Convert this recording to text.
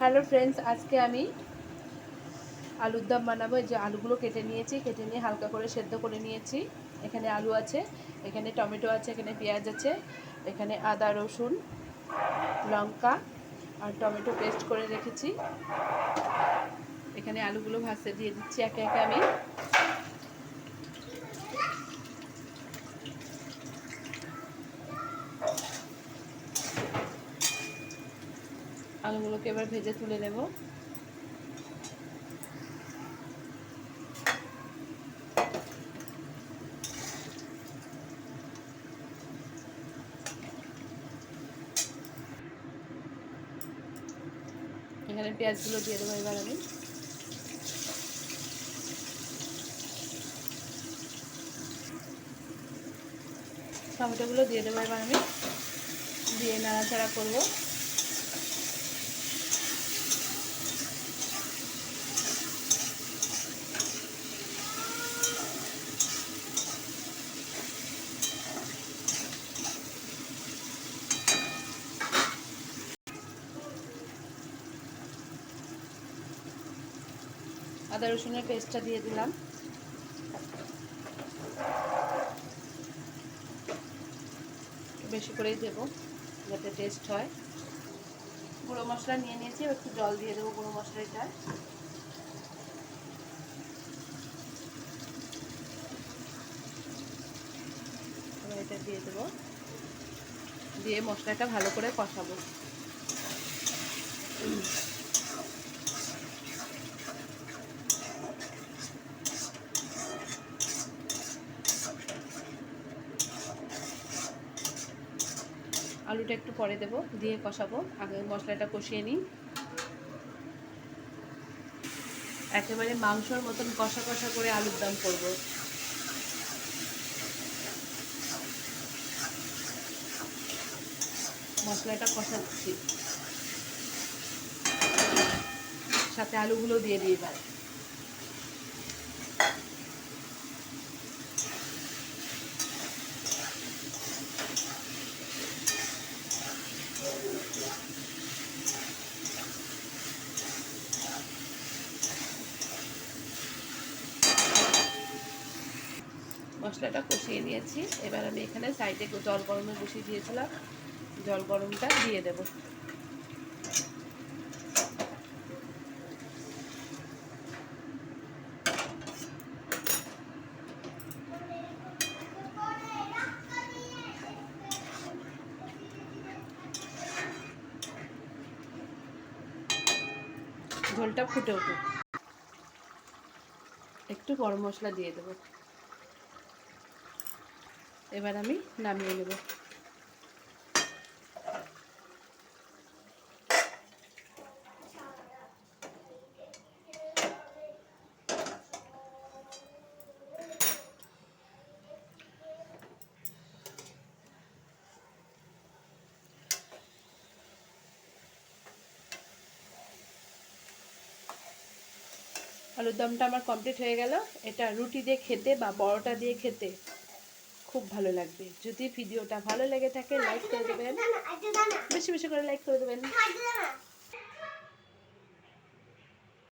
Hello friends, আজকে আমি আলুর দম বানাবো। এই যে আলুগুলো কেটে নিয়েছি, কেটে নিয়ে হালকা করে সেদ্ধ করে নিয়েছি। এখানে আলু আছে, এখানে টমেটো আছে, এখানে পেঁয়াজ আছে, এখানে আদা রসুন লঙ্কা আর টমেটো পেস্ট করে রেখেছি। এখানে আলুগুলো ভাজতে দিয়ে দিচ্ছি একে একে আমি। আলুগুলোকে এবার ভেজে তুলে নেব। এখানে পেঁয়াজগুলো দিয়ে দেবো এবার আমি। টমেটোগুলো দিয়ে দেবো এবার আমি, দিয়ে নাড়াচাড়া করবো। আদা রসুনের পেস্টটা দিয়ে দিলাম। বেশি করেই দেবো যাতে টেস্ট হয়। গুঁড়ো মশলা নিয়ে নিয়েছি, একটু জল দিয়ে দেবো গুঁড়ো মশলাটা। এটা দিয়ে দেবো, দিয়ে মশলাটা ভালো করে কষাবো। আলুটা একটু পরে দেবো, দিয়ে কষাবো। আগে মশলাটা কষিয়ে নিই। একেবারে মাংসর মতন কষা কষা করে আলুর দম করব। মশলাটা কষাচ্ছি, সাথে আলুগুলো দিয়ে দিই এবার। মশলাটা কষিয়ে নিয়েছি, এবার আমি এখানে সাইডে জল গরমে বসিয়ে দিয়েছিলাম, জল গরমটা দিয়ে দেব। ঝোলটা ফুটে উঠুক, একটু গরম মশলা দিয়ে দেব। এবার আমি নামিয়ে নেব। আলুর দমটা আমার কমপ্লিট হয়ে গেল। এটা রুটি দিয়ে খেতে বা পরোটা দিয়ে খেতে খুব ভালো লাগবে। যদি ভিডিওটা ভালো লেগে থাকে লাইক করে দেবেন, বেশি বেশি করে লাইক করে দেবেন।